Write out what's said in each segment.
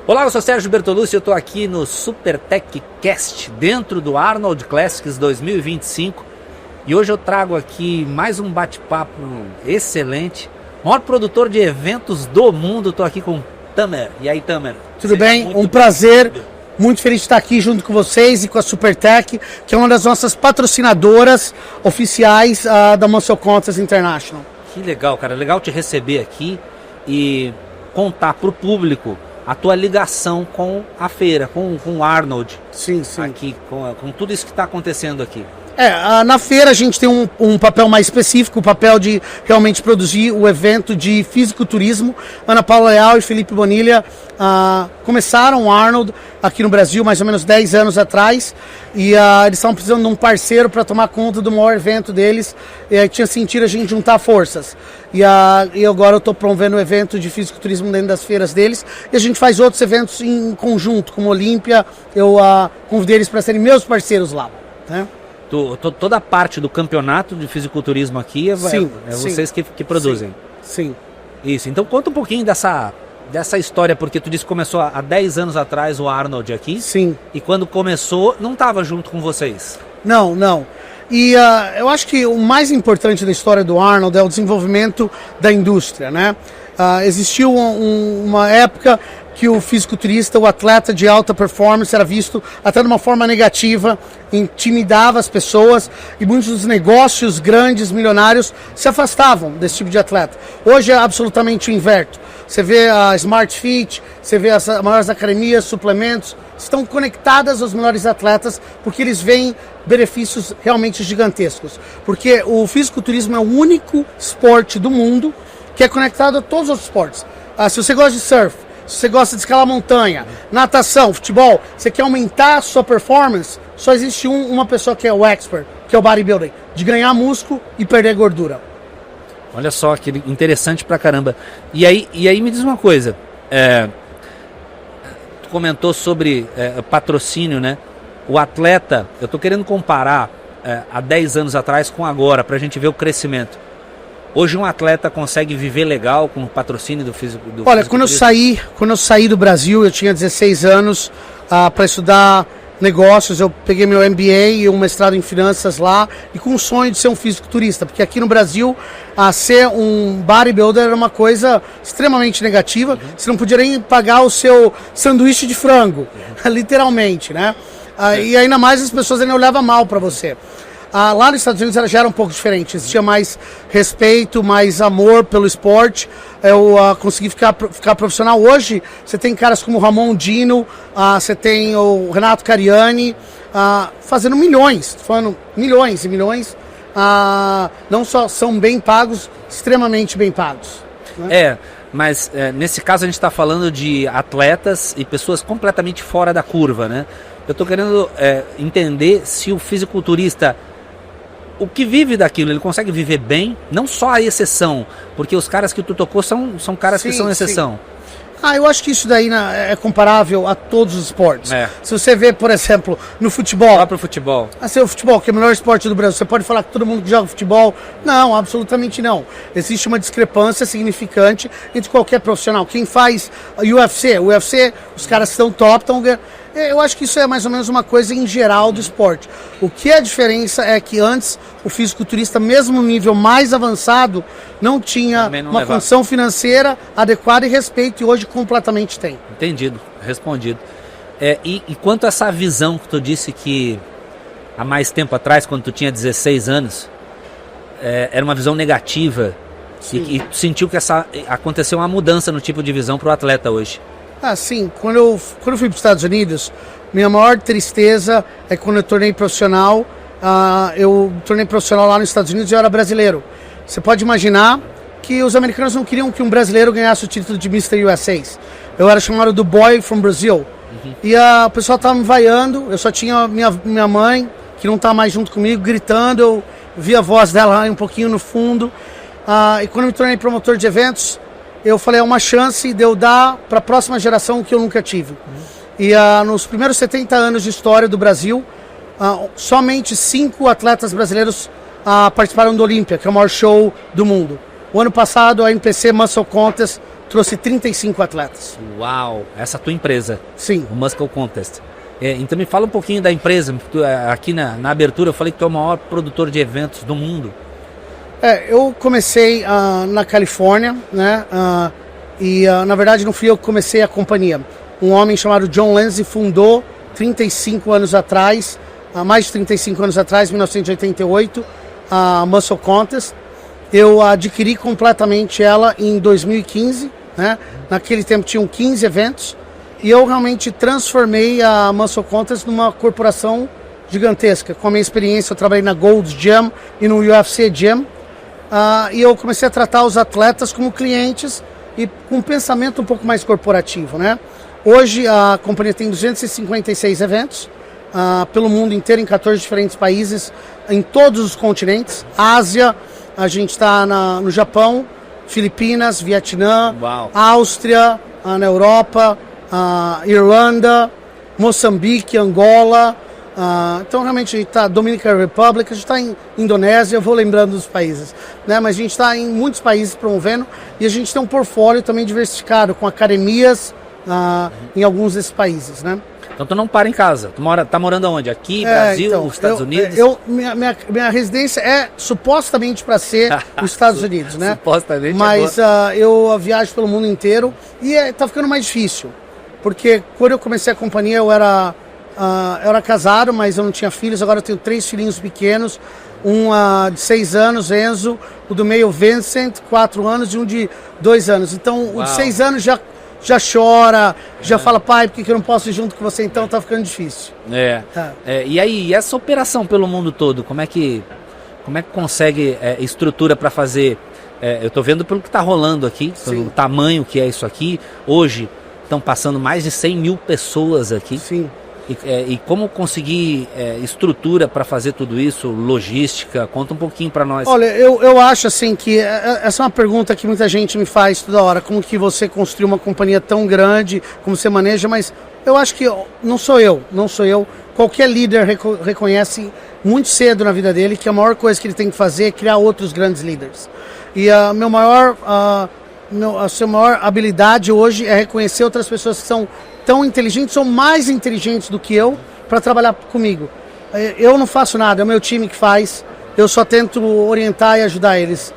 Olá, eu sou Sérgio Bertolucci, eu estou aqui no Supertech Cast, dentro do Arnold Classics 2025. E hoje eu trago aqui mais um bate-papo excelente. O maior produtor de eventos do mundo, estou aqui com Tamer. E aí, Tamer? Tudo bem? Um prazer, muito feliz de estar aqui junto com vocês e com a Supertech, que é uma das nossas patrocinadoras oficiais da Muscle Contest International. Que legal, cara. Legal te receber aqui e contar para o público a tua ligação com a feira, com o Arnold. Sim, sim. Aqui, com tudo isso que está acontecendo aqui. Na feira a gente tem um papel mais específico, o papel de realmente produzir o evento de fisiculturismo. Ana Paula Leal e Felipe Bonilha começaram o Arnold aqui no Brasil mais ou menos 10 anos atrás e eles estavam precisando de um parceiro para tomar conta do maior evento deles e aí tinha sentido a gente juntar forças. E agora eu estou promovendo um evento de fisiculturismo dentro das feiras deles e a gente faz outros eventos em conjunto, como Olímpia. Eu convidei eles para serem meus parceiros lá, né? Toda a parte do campeonato de fisiculturismo aqui é vocês que produzem. Sim. Isso, então conta um pouquinho dessa história, porque tu disse que começou há 10 anos atrás o Arnold aqui. Sim. E quando começou, não estava junto com vocês. Não. E eu acho que o mais importante da história do Arnold é o desenvolvimento da indústria, né? Existiu uma época que o fisiculturista, o atleta de alta performance era visto até de uma forma negativa, intimidava as pessoas e muitos dos negócios grandes, milionários, se afastavam desse tipo de atleta. Hoje é absolutamente o inverso. Você vê a Smart Fit, você vê as maiores academias, suplementos, estão conectadas aos melhores atletas porque eles veem benefícios realmente gigantescos. Porque o fisiculturismo é o único esporte do mundo que é conectado a todos os outros esportes. Se você gosta de surf, se você gosta de escalar montanha, natação, futebol, você quer aumentar a sua performance, só existe uma pessoa que é o expert, que é o bodybuilding, de ganhar músculo e perder gordura. Olha só, que interessante pra caramba. E aí me diz uma coisa, tu comentou sobre patrocínio, né? O atleta, eu tô querendo comparar há 10 anos atrás com agora, pra gente ver o crescimento. Hoje um atleta consegue viver legal com o patrocínio do físico? Olha, quando eu saí do Brasil, eu tinha 16 anos para estudar negócios. Eu peguei meu MBA e um mestrado em finanças lá e com o sonho de ser um fisiculturista, porque aqui no Brasil ser um bodybuilder era uma coisa extremamente negativa. Você não podia nem pagar o seu sanduíche de frango, literalmente, né? E ainda mais as pessoas ainda olhavam mal para você. Lá nos Estados Unidos já era um pouco diferente, existia mais respeito, mais amor pelo esporte. Eu consegui ficar profissional. Hoje você tem caras como o Ramon Dino, você tem o Renato Cariani fazendo milhões e milhões. Não só são bem pagos, extremamente bem pagos, né? Mas nesse caso a gente está falando de atletas e pessoas completamente fora da curva, né? Eu estou querendo entender se o fisiculturista, o que vive daquilo, ele consegue viver bem, não só a exceção, porque os caras que tu tocou são caras que são exceção. Eu acho que isso daí é comparável a todos os esportes. Se você vê, por exemplo, no futebol. Lá pro futebol. O futebol, que é o melhor esporte do Brasil, você pode falar que todo mundo que joga futebol? Não, absolutamente não. Existe uma discrepância significante entre qualquer profissional. Quem faz UFC, os caras estão top, eu acho que isso é mais ou menos uma coisa em geral do esporte. O que é a diferença é que antes o fisiculturista, mesmo no nível mais avançado, não tinha uma condição financeira adequada e respeito, e hoje completamente tem. Entendido, respondido. E quanto a essa visão que tu disse que há mais tempo atrás, quando tu tinha 16 anos, era uma visão negativa, e tu sentiu que aconteceu uma mudança no tipo de visão para o atleta hoje? Sim. Quando eu fui para os Estados Unidos, minha maior tristeza é quando eu tornei profissional. Eu tornei profissional lá nos Estados Unidos e eu era brasileiro. Você pode imaginar que os americanos não queriam que um brasileiro ganhasse o título de Mr. USA. Eu era chamado do Boy from Brazil. E o pessoal estava me vaiando, eu só tinha minha mãe, que não está mais junto comigo, gritando. Eu vi a voz dela um pouquinho no fundo. E quando eu me tornei promotor de eventos, eu falei, é uma chance de eu dar para a próxima geração o que eu nunca tive. E nos primeiros 70 anos de história do Brasil, somente 5 atletas brasileiros participaram do Olímpia, que é o maior show do mundo. O ano passado, a NPC Muscle Contest trouxe 35 atletas. Uau! Essa é a tua empresa. Sim. O Muscle Contest. Então me fala um pouquinho da empresa. Aqui na abertura eu falei que tu é o maior produtor de eventos do mundo. Eu comecei na Califórnia, né? Na verdade não fui eu que comecei a companhia. Um homem chamado John Lenzi fundou 35 anos atrás, mais de 35 anos atrás, 1988, a Muscle Contest. Eu adquiri completamente ela em 2015, né? Naquele tempo tinham 15 eventos e eu realmente transformei a Muscle Contest numa corporação gigantesca. Com a minha experiência, eu trabalhei na Gold's Gym e no UFC Gym. E eu comecei a tratar os atletas como clientes e com um pensamento um pouco mais corporativo, né? Hoje a companhia tem 256 eventos pelo mundo inteiro, em 14 diferentes países, em todos os continentes. Ásia, a gente está no Japão, Filipinas, Vietnã, Uau. Áustria, na Europa, Irlanda, Moçambique, Angola. Então realmente a gente está Dominican Republic, a gente está em Indonésia, eu vou lembrando dos países, né? Mas a gente está em muitos países promovendo e a gente tem um portfólio também diversificado com academias em alguns desses países, né? Então tu não para em casa, tu tá morando onde? Aqui, Brasil, então, Estados Unidos? Minha residência é supostamente para ser os Estados Unidos, né? Supostamente. Mas eu viajo pelo mundo inteiro e tá ficando mais difícil, porque quando eu comecei a companhia eu era casado, mas eu não tinha filhos. Agora eu tenho 3 filhinhos pequenos, um de 6 anos, Enzo, o do meio, Vincent, 4 anos, e um de 2 anos. Então o de 6 anos já chora, já fala, pai, por que eu não posso ir junto com você? Então tá ficando difícil. E aí, essa operação pelo mundo todo, como é que consegue estrutura para fazer? Eu tô vendo pelo que tá rolando aqui, pelo tamanho que é isso aqui. Hoje estão passando mais de 100 mil pessoas aqui. Sim. E como conseguir estrutura para fazer tudo isso, logística? Conta um pouquinho para nós. Olha, eu acho assim que essa é uma pergunta que muita gente me faz toda hora, como que você construiu uma companhia tão grande, como você maneja, mas eu acho que não sou eu. Qualquer líder reconhece muito cedo na vida dele que a maior coisa que ele tem que fazer é criar outros grandes líderes. E a sua maior habilidade hoje é reconhecer outras pessoas que são tão inteligentes ou mais inteligentes do que eu para trabalhar comigo. Eu não faço nada, é o meu time que faz, eu só tento orientar e ajudar eles.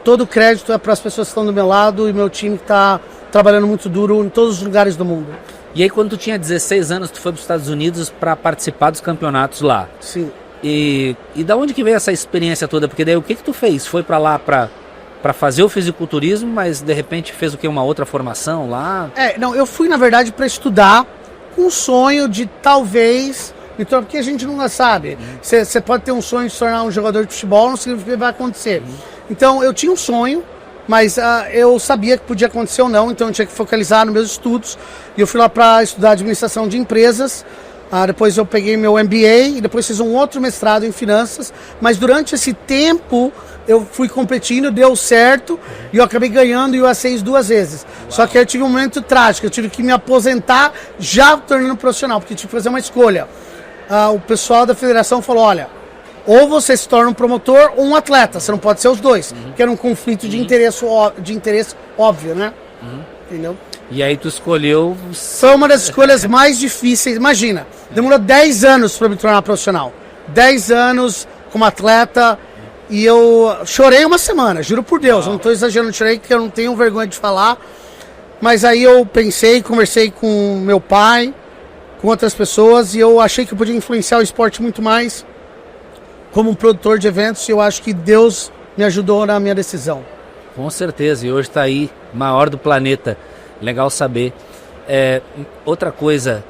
Todo o crédito é para as pessoas que estão do meu lado e meu time que está trabalhando muito duro em todos os lugares do mundo. E aí quando tu tinha 16 anos, tu foi para os Estados Unidos para participar dos campeonatos lá. Sim. E da onde que veio essa experiência toda? Porque daí o que tu fez? Foi para lá para fazer o fisiculturismo, mas de repente fez o que? Uma outra formação lá? Não, eu fui na verdade para estudar com o sonho de talvez, porque a gente nunca sabe. Você pode ter um sonho de se tornar um jogador de futebol, não significa que vai acontecer. Então eu tinha um sonho, mas eu sabia que podia acontecer ou não, então eu tinha que focalizar nos meus estudos. E eu fui lá para estudar administração de empresas. Depois eu peguei meu MBA e depois fiz um outro mestrado em finanças, mas durante esse tempo eu fui competindo, deu certo e eu acabei ganhando o USA 2 vezes. Uau. Só que eu tive um momento trágico, eu tive que me aposentar já tornando profissional, porque eu tive que fazer uma escolha. O pessoal da federação falou, olha, ou você se torna um promotor ou um atleta, você não pode ser os dois, que era um conflito de interesse óbvio, né? Entendeu? E aí tu escolheu... Foi uma das escolhas mais difíceis. Imagina, demorou 10 anos para me tornar profissional. 10 anos como atleta e eu chorei uma semana, juro por Deus. Eu não estou exagerando, chorei porque eu não tenho vergonha de falar. Mas aí eu pensei, conversei com meu pai, com outras pessoas e eu achei que eu podia influenciar o esporte muito mais como um produtor de eventos e eu acho que Deus me ajudou na minha decisão. Com certeza, e hoje está aí, maior do planeta. Legal saber. Outra coisa,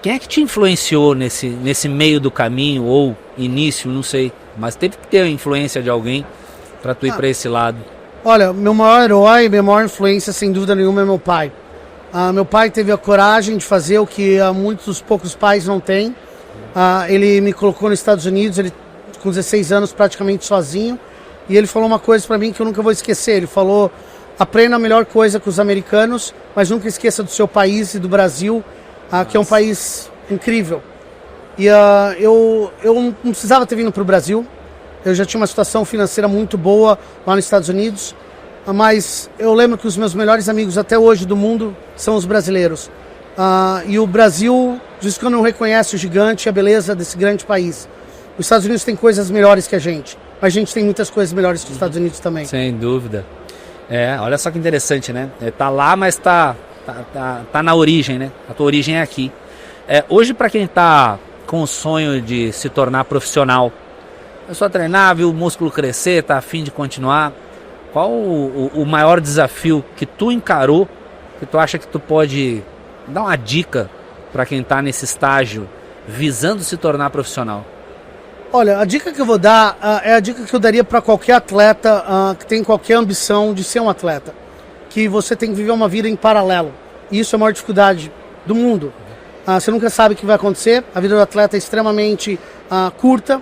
quem é que te influenciou nesse meio do caminho ou início, não sei, mas teve que ter a influência de alguém para tu ir para esse lado? Olha, meu maior herói, minha maior influência, sem dúvida nenhuma, é meu pai. Meu pai teve a coragem de fazer o que muitos poucos pais não têm. Ele me colocou nos Estados Unidos, ele com 16 anos praticamente sozinho, e ele falou uma coisa para mim que eu nunca vou esquecer. Ele falou: aprenda a melhor coisa com os americanos, mas nunca esqueça do seu país e do Brasil, que é um país incrível. E eu não precisava ter vindo para o Brasil, eu já tinha uma situação financeira muito boa lá nos Estados Unidos. mas eu lembro que os meus melhores amigos até hoje do mundo são os brasileiros. E o Brasil, diz que não reconhece o gigante e a beleza desse grande país. Os Estados Unidos tem coisas melhores que a gente, mas a gente tem muitas coisas melhores que os Estados Unidos também. Sem dúvida. Olha só que interessante, né? Tá lá, mas tá na origem, né? A tua origem é aqui. Hoje, para quem tá com o sonho de se tornar profissional, é só treinar, ver o músculo crescer, tá a fim de continuar. Qual o maior desafio que tu encarou, que tu acha que tu pode dar uma dica para quem tá nesse estágio, visando se tornar profissional? Olha, a dica que eu vou dar é a dica que eu daria para qualquer atleta que tem qualquer ambição de ser um atleta. Que você tem que viver uma vida em paralelo. E isso é a maior dificuldade do mundo. Você nunca sabe o que vai acontecer. A vida do atleta é extremamente curta.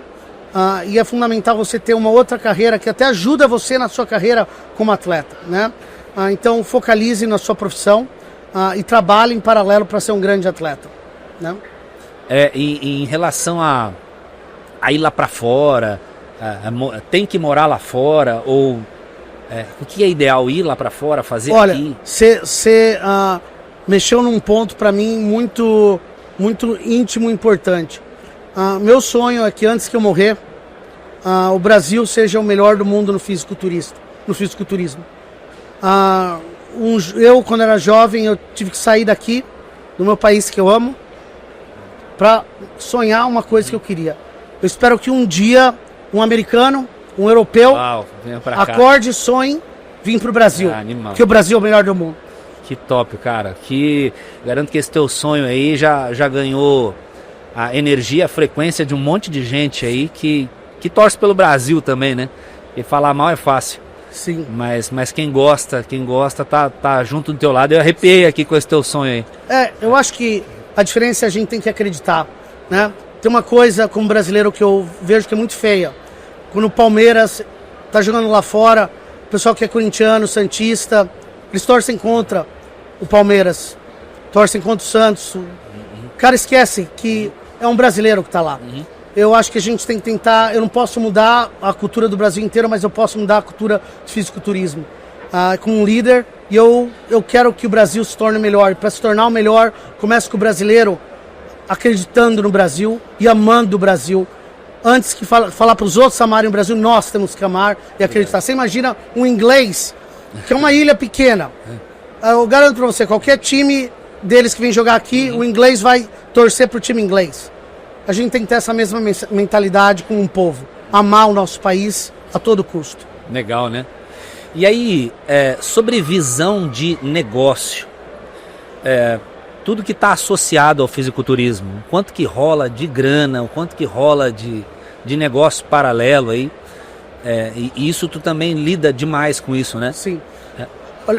E é fundamental você ter uma outra carreira que até ajuda você na sua carreira como atleta, né? Então focalize na sua profissão e trabalhe em paralelo para ser um grande atleta, né? E em relação a ir lá para fora, tem que morar lá fora, ou o que é ideal, ir lá para fora, fazer aqui? Olha, você mexeu num ponto para mim muito, muito íntimo e importante. Meu sonho é que antes que eu morrer, o Brasil seja o melhor do mundo no fisiculturismo. Eu, quando era jovem, eu tive que sair daqui, do meu país que eu amo, para sonhar uma coisa que eu queria. Eu espero que um dia um americano, um europeu, acorde e sonhe vir para o Brasil. Que o Brasil é o melhor do mundo. Que top, cara. Garanto que esse teu sonho aí já ganhou a energia, a frequência de um monte de gente aí que torce pelo Brasil também, né? E falar mal é fácil. Sim. Mas quem gosta tá junto do teu lado. Eu arrepiei aqui com esse teu sonho aí. Eu acho que a diferença é a gente tem que acreditar, né? Tem uma coisa como brasileiro que eu vejo que é muito feia. Quando o Palmeiras tá jogando lá fora, o pessoal que é corintiano, santista, eles torcem contra o Palmeiras, torcem contra o Santos. O cara esquece que é um brasileiro que tá lá. Eu acho que a gente tem que tentar. Eu não posso mudar a cultura do Brasil inteiro, mas eu posso mudar a cultura do fisiculturismo. Como um líder, e eu quero que o Brasil se torne melhor. Para se tornar o melhor, começa com o brasileiro acreditando no Brasil e amando o Brasil. Antes que falar para os outros amarem o Brasil, nós temos que amar e acreditar. Você imagina um inglês, que é uma ilha pequena. Eu garanto para você, qualquer time deles que vem jogar aqui, o inglês vai torcer para o time inglês. A gente tem que ter essa mesma mentalidade com um povo. Amar o nosso país a todo custo. Legal, né? E aí, sobre visão de negócio, tudo que está associado ao fisiculturismo, o quanto que rola de grana, o quanto que rola de negócio paralelo aí, e isso tu também lida demais com isso, né? Sim.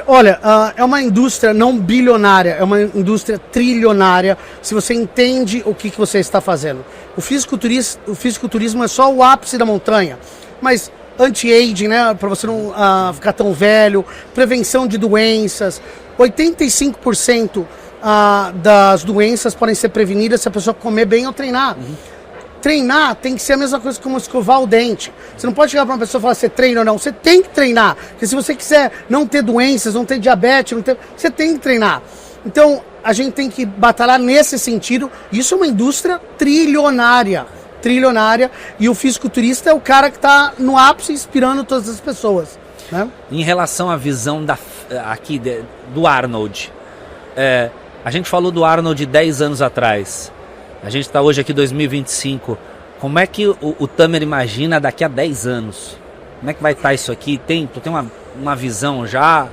Olha, é uma indústria não bilionária, é uma indústria trilionária, se você entende o que você está fazendo. O fisiculturismo é só o ápice da montanha, mas anti-aging, né, para você não ficar tão velho, prevenção de doenças, 85% das doenças podem ser prevenidas se a pessoa comer bem ou treinar. Treinar tem que ser a mesma coisa como escovar o dente. Você não pode chegar para uma pessoa e falar você treina ou não. Você tem que treinar. Porque se você quiser não ter doenças, não ter diabetes, você tem que treinar. Então, a gente tem que batalhar nesse sentido. Isso é uma indústria trilionária. E o fisiculturista é o cara que está no ápice inspirando todas as pessoas, né? Em relação à visão do Arnold, a gente falou do Arnold 10 anos atrás. A gente está hoje aqui em 2025. Como é que o Tamer imagina daqui a 10 anos? Como é que vai estar isso aqui? Tu tem uma visão já?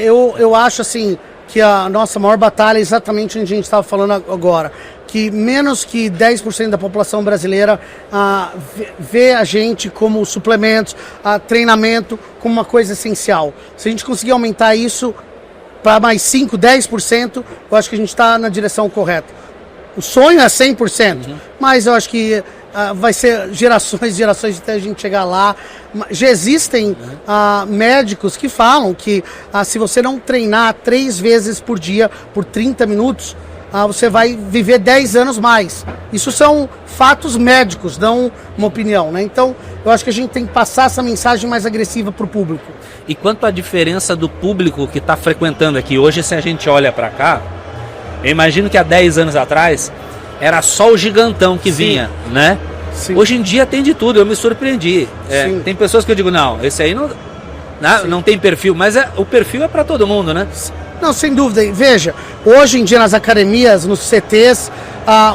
Eu acho assim que a nossa maior batalha é exatamente onde a gente estava falando agora. Que menos que 10% da população brasileira vê a gente como suplementos, treinamento, como uma coisa essencial. Se a gente conseguir aumentar isso para mais 5, 10%, eu acho que a gente está na direção correta. O sonho é 100%, mas eu acho que vai ser gerações até a gente chegar lá. Já existem médicos que falam que se você não treinar 3 vezes por dia, por 30 minutos, você vai viver 10 anos mais. Isso são fatos médicos, não uma opinião, né? Então, eu acho que a gente tem que passar essa mensagem mais agressiva para o público. E quanto à diferença do público que está frequentando aqui, hoje se a gente olha para cá, eu imagino que há 10 anos atrás era só o gigantão que vinha, né? Sim. Hoje em dia tem de tudo, eu me surpreendi. Tem pessoas que eu digo, não, esse aí não tem perfil, mas o perfil é para todo mundo, né? Não, sem dúvida. Veja, hoje em dia nas academias, nos CTs,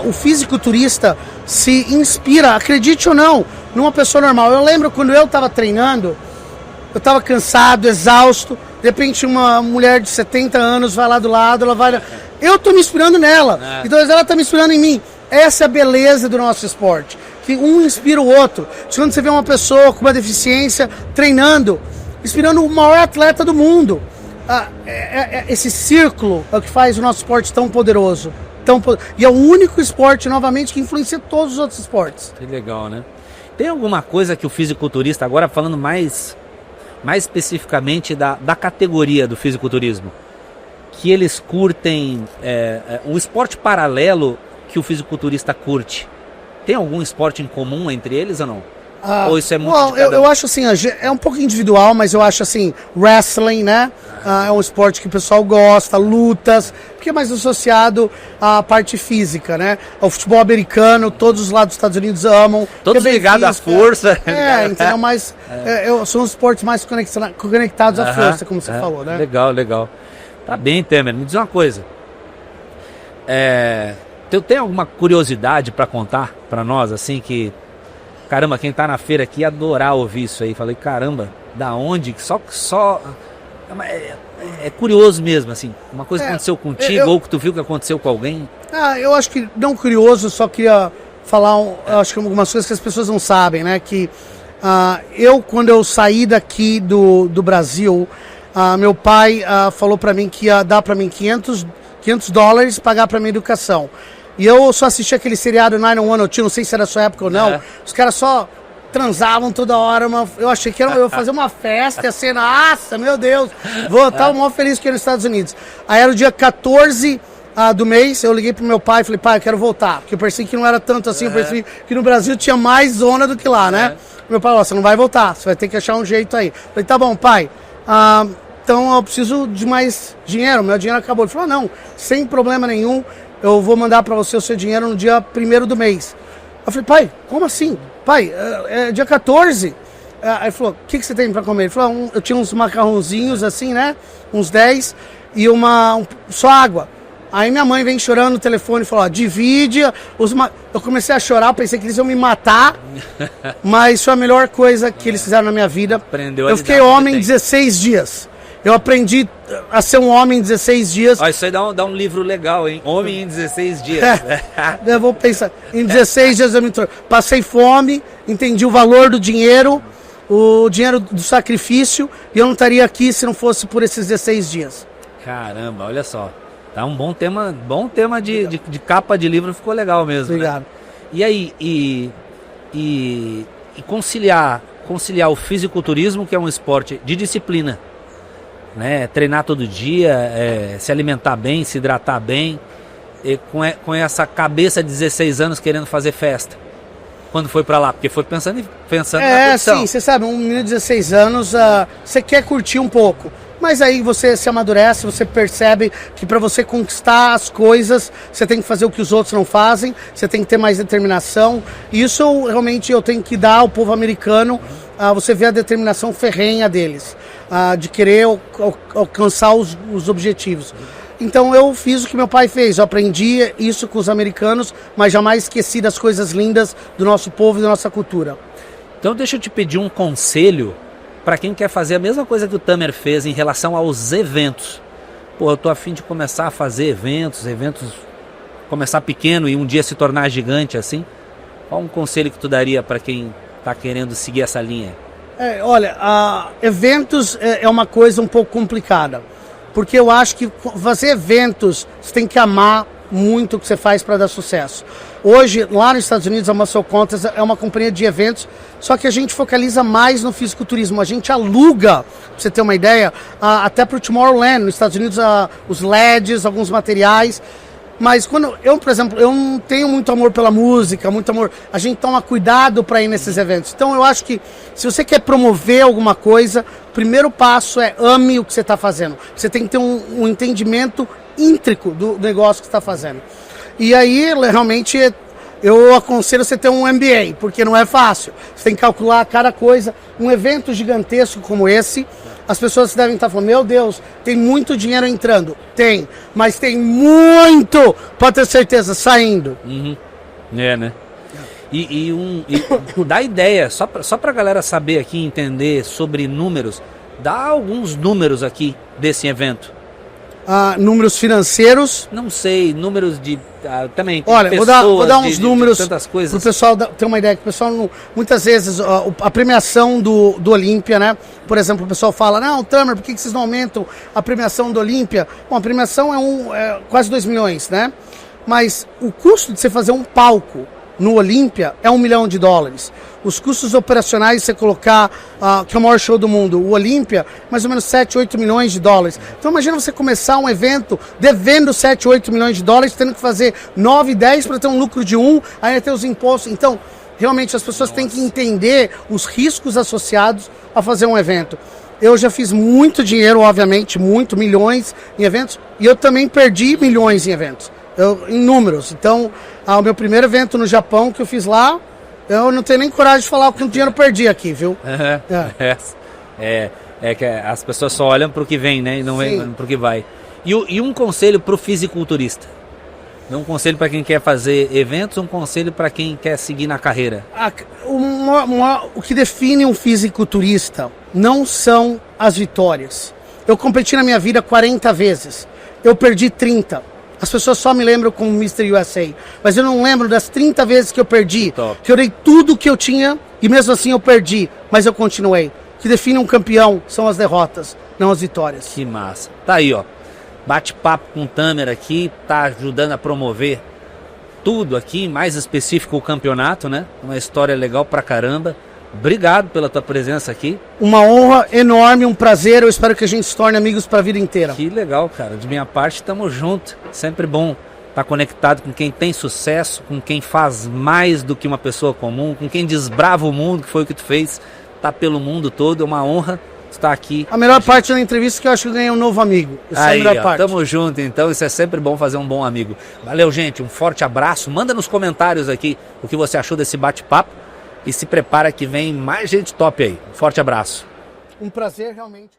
o fisiculturista se inspira, acredite ou não, numa pessoa normal. Eu lembro quando eu estava treinando, eu estava cansado, exausto, de repente uma mulher de 70 anos vai lá do lado, ela vai... Eu estou me inspirando nela, então ela está me inspirando em mim. Essa é a beleza do nosso esporte, que um inspira o outro. Quando você vê uma pessoa com uma deficiência treinando, inspirando o maior atleta do mundo, esse círculo é o que faz o nosso esporte tão poderoso. E é o único esporte, novamente, que influencia todos os outros esportes. Que legal, né? Tem alguma coisa que o fisiculturista, agora falando mais especificamente da categoria do fisiculturismo, que eles curtem, um esporte paralelo que o fisiculturista curte? Tem algum esporte em comum entre eles ou não? Ou isso é muito eu acho assim, é um pouco individual, mas eu acho assim, wrestling, né? É um esporte que o pessoal gosta, lutas, porque é mais associado à parte física, né? O futebol americano, todos os lados dos Estados Unidos amam. Todos ligados à força. Entendeu? Mas são os esportes mais conectados à força, como você falou, né? Legal. Tá bem, Temer. Me diz uma coisa. Tem alguma curiosidade para contar para nós, assim, que... Caramba, quem tá na feira aqui ia adorar ouvir isso aí. Falei, caramba, da onde? Só... É curioso mesmo, assim. Uma coisa que aconteceu contigo ou que tu viu que aconteceu com alguém. Eu acho que não curioso, só queria falar, acho que algumas coisas que as pessoas não sabem, né? Que quando eu saí daqui do Brasil, meu pai falou para mim que ia dar para mim $500 pagar para minha educação. E eu só assisti aquele seriado 911, não sei se era da sua época ou não. Os caras só transavam toda hora. Eu achei que eu ia fazer uma festa, ia ser, nossa, meu Deus, vou estar mó feliz que ia nos Estados Unidos. Aí era o dia 14 do mês, eu liguei pro meu pai e falei, pai, eu quero voltar. Porque eu percebi que não era tanto assim, eu percebi que no Brasil tinha mais zona do que lá, né? Meu pai falou, você não vai voltar, você vai ter que achar um jeito aí. Eu falei, tá bom, pai, então eu preciso de mais dinheiro, meu dinheiro acabou. Ele falou, não, sem problema nenhum, eu vou mandar para você o seu dinheiro no dia 1º do mês. Eu falei, pai, como assim? Pai, é dia 14. Aí ele falou, o que você tem para comer? Ele falou, eu tinha uns macarrãozinhos assim, né? Uns 10 e só água. Aí minha mãe vem chorando no telefone e falou, divide. Eu comecei a chorar, pensei que eles iam me matar, mas foi a melhor coisa que eles fizeram na minha vida. Eu fiquei homem 16 dias. Eu aprendi a ser um homem em 16 dias. Isso aí dá um livro legal, hein? Homem em 16 dias. Eu vou pensar. Em 16 dias eu passei fome, entendi o valor do dinheiro, o dinheiro do sacrifício, e eu não estaria aqui se não fosse por esses 16 dias. Caramba, olha só. Tá um bom tema de capa de livro, ficou legal mesmo. Obrigado. Né? E aí, e conciliar o fisiculturismo, que é um esporte de disciplina, né? Treinar todo dia, se alimentar bem, se hidratar bem, e com essa cabeça de 16 anos querendo fazer festa. Quando foi pra lá? Porque foi pensando na competição. Sim, você sabe, um menino de 16 anos, você quer curtir um pouco. Mas aí você se amadurece, você percebe que para você conquistar as coisas, você tem que fazer o que os outros não fazem, você tem que ter mais determinação. E isso realmente eu tenho que dar ao povo americano, você vê a determinação ferrenha deles, de querer alcançar os objetivos. Então eu fiz o que meu pai fez, eu aprendi isso com os americanos, mas jamais esqueci das coisas lindas do nosso povo e da nossa cultura. Então deixa eu te pedir um conselho para quem quer fazer a mesma coisa que o Tamer fez em relação aos eventos. Eu tô a fim de começar a fazer eventos, começar pequeno e um dia se tornar gigante assim. Qual um conselho que tu daria para quem está querendo seguir essa linha? Olha, eventos é uma coisa um pouco complicada, porque eu acho que fazer eventos, você tem que amar muito o que você faz para dar sucesso. Hoje, lá nos Estados Unidos, a Muscle Contest é uma companhia de eventos, só que a gente focaliza mais no fisiculturismo. A gente aluga, pra você ter uma ideia, até para o Tomorrowland, nos Estados Unidos, os LEDs, alguns materiais. Mas quando eu, por exemplo, eu não tenho muito amor pela música, muito amor. A gente toma cuidado para ir nesses eventos. Então eu acho que se você quer promover alguma coisa, o primeiro passo é ame o que você está fazendo. Você tem que ter um entendimento íntrico do negócio que você está fazendo. E aí, realmente, eu aconselho você ter um MBA, porque não é fácil. Você tem que calcular cada coisa. Um evento gigantesco como esse, as pessoas devem estar falando, meu Deus, tem muito dinheiro entrando. Tem, mas tem muito, pode ter certeza, saindo. Uhum. Né? E dá ideia, só pra galera saber aqui, entender sobre números, dá alguns números aqui desse evento. Números financeiros. Não sei, números de... também. Olha, pessoas, vou dar uns números de tantas coisas. para o pessoal ter uma ideia. Que o pessoal, muitas vezes, a premiação do Olímpia, né? Por exemplo, o pessoal fala, não, Tamer, por que vocês não aumentam a premiação do Olímpia? Bom, a premiação é quase 2 milhões, né? Mas o custo de você fazer um palco no Olímpia é $1 milhão. Os custos operacionais de você colocar, que é o maior show do mundo, o Olímpia, mais ou menos 7, 8 milhões de dólares. Então imagina você começar um evento devendo 7, 8 milhões de dólares, tendo que fazer 9, 10 para ter um lucro de 1, aí ter os impostos. Então, realmente as pessoas têm que entender os riscos associados a fazer um evento. Eu já fiz muito dinheiro, obviamente, milhões em eventos, e eu também perdi milhões em eventos, em números. Então, o meu primeiro evento no Japão que eu fiz lá, eu não tenho nem coragem de falar quanto dinheiro eu perdi aqui, viu? É que as pessoas só olham para o que vem, né? E não vem para o que vai. E um conselho para o fisiculturista? Um conselho para quem quer fazer eventos, um conselho para quem quer seguir na carreira? O que define um fisiculturista não são as vitórias. Eu competi na minha vida 40 vezes. Eu perdi 30. As pessoas só me lembram como Mr. USA. Mas eu não lembro das 30 vezes que eu perdi. Top. Que eu dei tudo que eu tinha e mesmo assim eu perdi. Mas eu continuei. O que define um campeão são as derrotas, não as vitórias. Que massa. Tá aí, ó. Bate-papo com o Tamer aqui. Tá ajudando a promover tudo aqui. Mais específico o campeonato, né? Uma história legal pra caramba. Obrigado pela tua presença aqui. Uma honra enorme, um prazer. Eu espero que a gente se torne amigos para a vida inteira. Que legal, cara. De minha parte, estamos juntos. Sempre bom estar conectado com quem tem sucesso, com quem faz mais do que uma pessoa comum, com quem desbrava o mundo, que foi o que tu fez. Tá pelo mundo todo. É uma honra estar aqui. A melhor parte da entrevista é que eu acho que eu ganhei um novo amigo. Essa aí, é a melhor parte. Tamo junto, então. Isso é sempre bom fazer um bom amigo. Valeu, gente. Um forte abraço. Manda nos comentários aqui o que você achou desse bate-papo. E se prepara que vem mais gente top aí. Forte abraço. Um prazer, realmente.